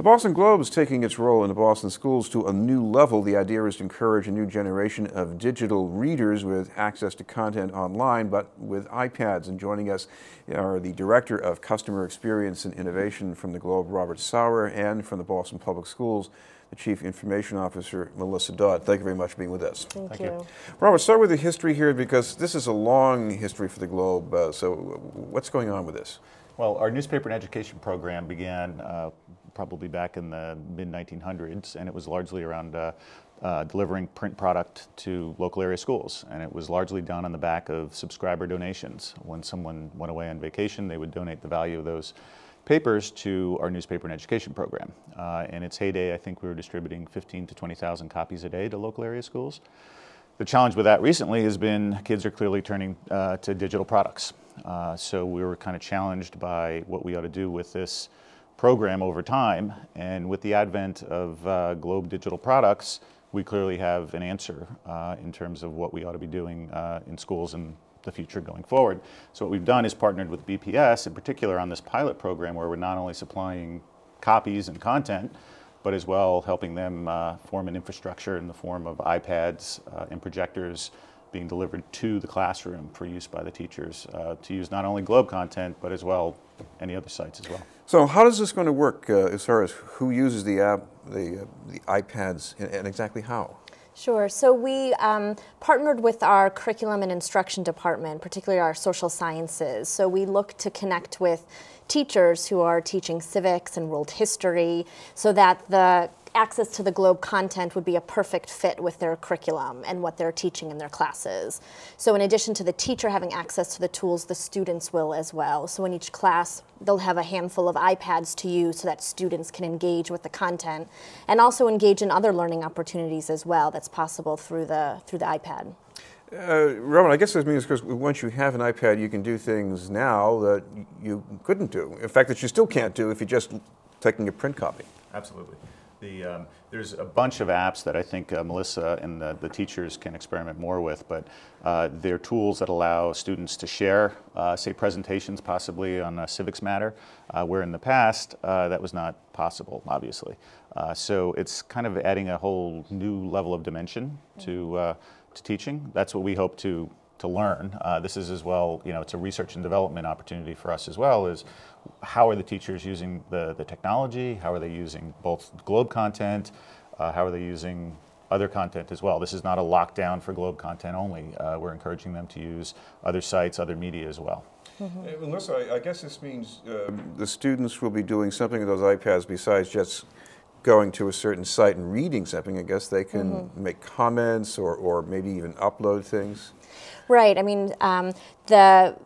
The Boston Globe is taking its role in the Boston schools to a new level. The idea is to encourage a new generation of digital readers with access to content online, but with iPads. And joining us are the Director of Customer Experience and Innovation from the Globe, Robert Saurer, and from the Boston Public Schools, the Chief Information Officer, Melissa Dodd. Thank you very much for being with us. Thank you. Robert, start with the history here, because this is a long history for the Globe. So what's going on with this? Well, our newspaper and education program began probably back in the mid-1900s, and it was largely around delivering print product to local area schools. And it was largely done on the back of subscriber donations. When someone went away on vacation, they would donate the value of those papers to our newspaper and education program. In its heyday, I think we were distributing 15,000 to 20,000 copies a day to local area schools. The challenge with that recently has been kids are clearly turning to digital products. So we were kind of challenged by what we ought to do with this program over time. And with the advent of Globe digital products, we clearly have an answer in terms of what we ought to be doing in schools in the future going forward. So what we've done is partnered with BPS, in particular on this pilot program, where we're not only supplying copies and content, but as well helping them form an infrastructure in the form of iPads and projectors being delivered to the classroom for use by the teachers to use not only Globe content, but as well any other sites as well. So how is this going to work as far as who uses the app, the iPads, and exactly how? Sure. So we partnered with our curriculum and instruction department, particularly our social sciences. So we look to connect with teachers who are teaching civics and world history so that the access to the Globe content would be a perfect fit with their curriculum and what they're teaching in their classes. So in addition to the teacher having access to the tools, the students will as well. So in each class, they'll have a handful of iPads to use so that students can engage with the content and also engage in other learning opportunities as well that's possible through the iPad. Robert, I guess this means because once you have an iPad, you can do things now that you couldn't do. In fact, that you still can't do if you're just taking a print copy. Absolutely. There's a bunch of apps that I think Melissa and the teachers can experiment more with, but they're tools that allow students to share, say, presentations possibly on a civics matter, where in the past that was not possible, obviously. So it's kind of adding a whole new level of dimension to teaching. That's what we hope to learn. This is as well, it's a research and development opportunity for us as well, is how are the teachers using the technology? How are they using both Globe content? How are they using other content as well? This is not a lockdown for Globe content only. We're encouraging them to use other sites, other media as well. Mm-hmm. Melissa, I guess this means the students will be doing something with those iPads besides just going to a certain site and reading something. I guess they can make comments or maybe even upload things. Right. I mean, the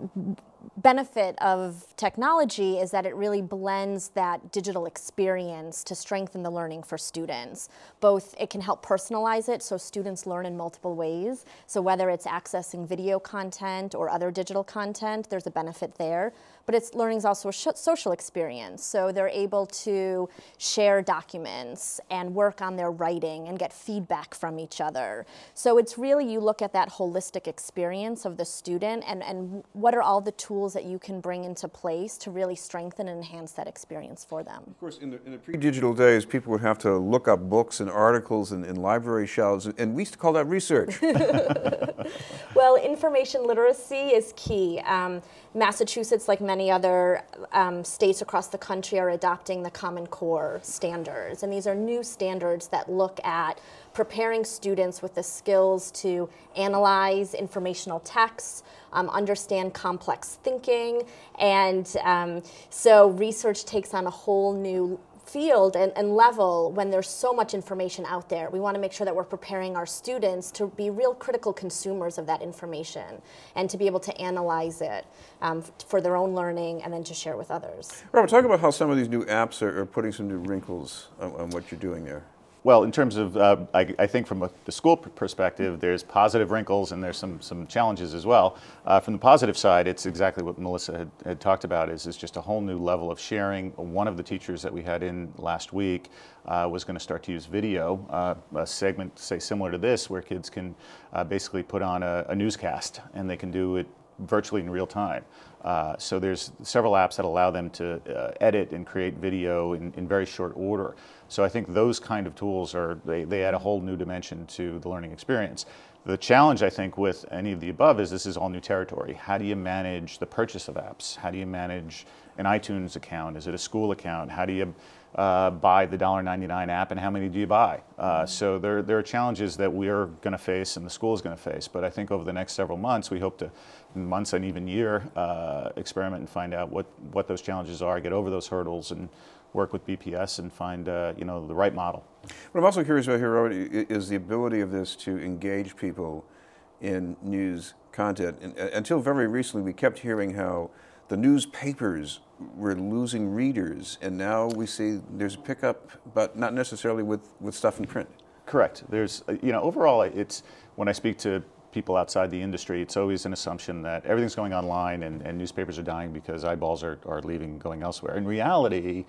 benefit of technology is that it really blends that digital experience to strengthen the learning for students. Both, it can help personalize it so students learn in multiple ways. So whether it's accessing video content or other digital content, there's a benefit there. But learning is also a social experience. So they're able to share documents and work on their writing and get feedback from each other. So it's really, you look at that holistic experience of the student and what are all the tools that you can bring into place to really strengthen and enhance that experience for them. Of course, in the pre-digital days, people would have to look up books and articles in library shelves, and we used to call that research. Well, information literacy is key. Massachusetts, like many other states across the country, are adopting the Common Core standards. And these are new standards that look at preparing students with the skills to analyze informational texts, understand complex thinking, and so research takes on a whole new field and level when there's so much information out there. We want to make sure that we're preparing our students to be real critical consumers of that information and to be able to analyze it for their own learning and then to share with others. Robert, talk about how some of these new apps are putting some new wrinkles on what you're doing there. Well, in terms of, I think from the school perspective, there's positive wrinkles and there's some challenges as well. From the positive side, it's exactly what Melissa had talked about, is just a whole new level of sharing. One of the teachers that we had in last week was going to start to use video, a segment, say, similar to this, where kids can basically put on a newscast, and they can do it virtually in real time. So there's several apps that allow them to edit and create video in very short order. So I think those kind of tools they add a whole new dimension to the learning experience. The challenge, I think, with any of the above is this is all new territory. How do you manage the purchase of apps? How do you manage an iTunes account? Is it a school account? How do you buy the $1.99 app, and how many do you buy? So there are challenges that we're going to face and the school is going to face. But I think over the next several months, we hope to, months and even year, experiment and find out what those challenges are, get over those hurdles, and work with BPS and find the right model. What I'm also curious about here, Robert, is the ability of this to engage people in news content. And until very recently, we kept hearing how the newspapers were losing readers, and now we see there's a pickup, but not necessarily with stuff in print. Correct. There's, overall, it's when I speak to people outside the industry, it's always an assumption that everything's going online and newspapers are dying because eyeballs are leaving, going elsewhere. In reality,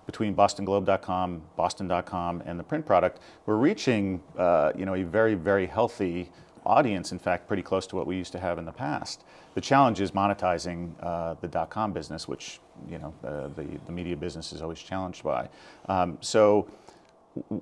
between bostonglobe.com, boston.com, and the print product, we're reaching a very, very healthy audience, in fact, pretty close to what we used to have in the past. The challenge is monetizing the .com business, which the media business is always challenged by. So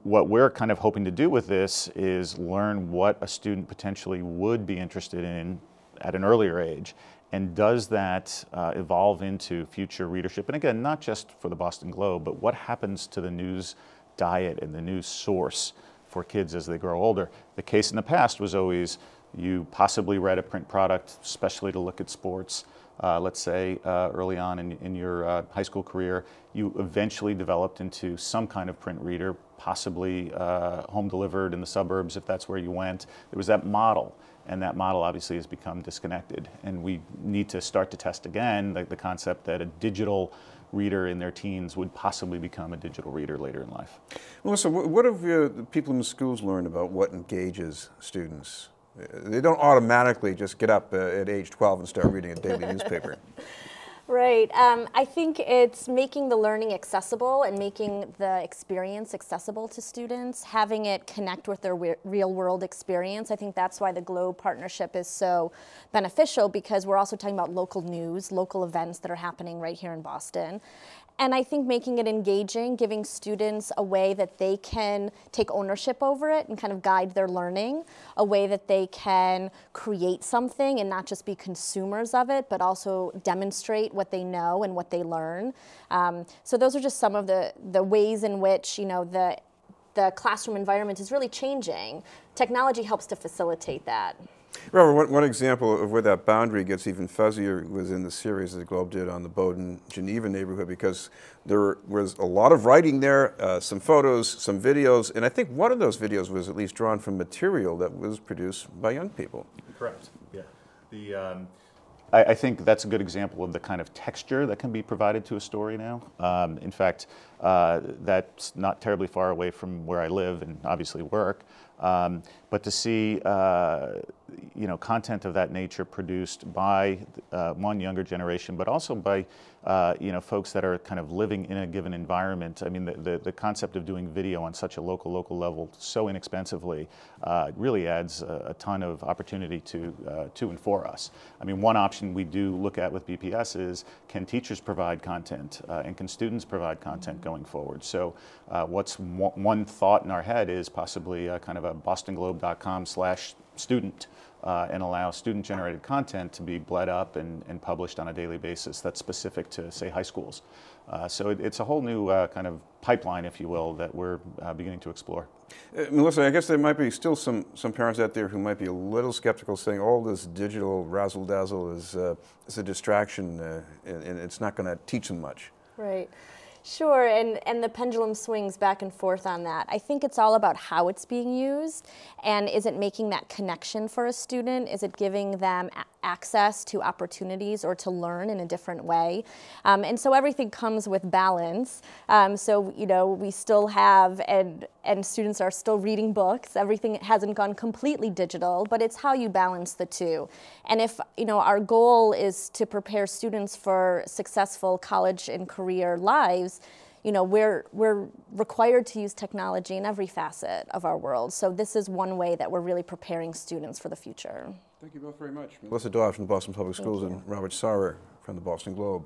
what we're kind of hoping to do with this is learn what a student potentially would be interested in at an earlier age. And does that evolve into future readership? And again, not just for the Boston Globe, but what happens to the news diet and the news source for kids as they grow older? The case in the past was always you possibly read a print product, especially to look at sports. Let's say early on in your high school career, you eventually developed into some kind of print reader, possibly home delivered in the suburbs if that's where you went. There was that model. And that model obviously has become disconnected. And we need to start to test again the concept that a digital reader in their teens would possibly become a digital reader later in life. Melissa, what have the people in the schools learned about what engages students? They don't automatically just get up at age 12 and start reading a daily newspaper. Right. I think it's making the learning accessible and making the experience accessible to students, having it connect with their real world experience. I think that's why the Globe partnership is so beneficial, because we're also talking about local news, local events that are happening right here in Boston. And I think making it engaging, giving students a way that they can take ownership over it and kind of guide their learning, a way that they can create something and not just be consumers of it, but also demonstrate what they know and what they learn. So those are just some of the ways in which, the classroom environment is really changing. Technology helps to facilitate that. Robert, one example of where that boundary gets even fuzzier was in the series that the Globe did on the Bowdoin, Geneva neighborhood, because there was a lot of writing there, some photos, some videos, and I think one of those videos was at least drawn from material that was produced by young people. Correct, yeah. I think that's a good example of the kind of texture that can be provided to a story now. In fact, that's not terribly far away from where I live and obviously work. But to see content of that nature produced by one younger generation, but also by folks that are kind of living in a given environment. I mean, the concept of doing video on such a local level so inexpensively really adds a ton of opportunity to and for us. I mean, one option we do look at with BPS is, can teachers provide content and can students provide content going forward? So what's one thought in our head is possibly kind of a bostonglobe.com/student and allow student-generated content to be bled up and published on a daily basis that's specific to, say, high schools. So it's a whole new kind of pipeline, if you will, that we're beginning to explore. Melissa, I guess there might be still some parents out there who might be a little skeptical, saying all this digital razzle-dazzle is a distraction and it's not going to teach them much. Right. Sure, and the pendulum swings back and forth on that. I think it's all about how it's being used, and is it making that connection for a student? Is it giving them access to opportunities or to learn in a different way? And so everything comes with balance. So, we still have, and students are still reading books. Everything hasn't gone completely digital, but it's how you balance the two. And if, our goal is to prepare students for successful college and career lives, we're required to use technology in every facet of our world. So this is one way that we're really preparing students for the future. Thank you both very much. Melissa Dodd from the Boston Public Schools and Robert Saurer from the Boston Globe.